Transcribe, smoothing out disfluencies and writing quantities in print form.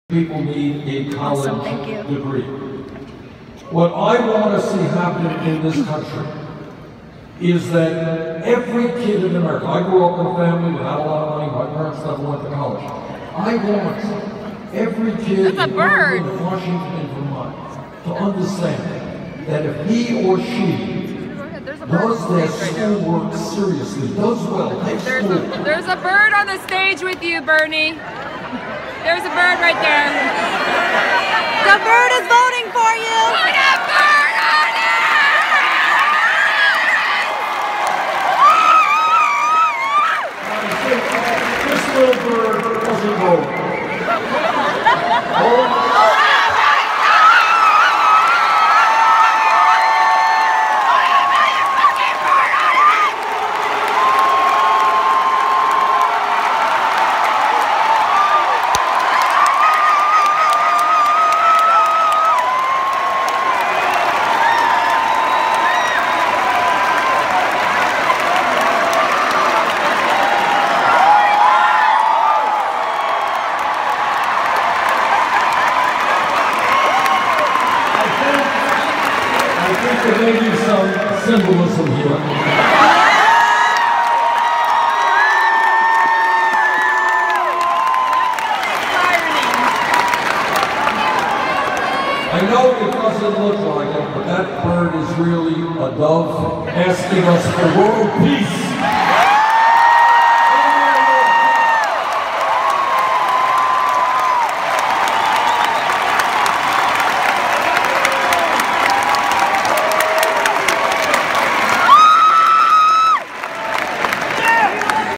People need a college awesome, degree. What I want to see happen in this country is that every kid in America, I grew up in a family without a lot of money, my parents never went to college. I want every kid in Washington and Vermont to understand that if he or she does their schoolwork seriously, does well, takes school. There's a bird on the stage with you, Bernie. There's a bird right there. The bird is voting for you. Put a bird on it! This little bird doesn't vote. There may be some symbolism here. I know it doesn't look like it, but that bird is really a dove asking us for world peace.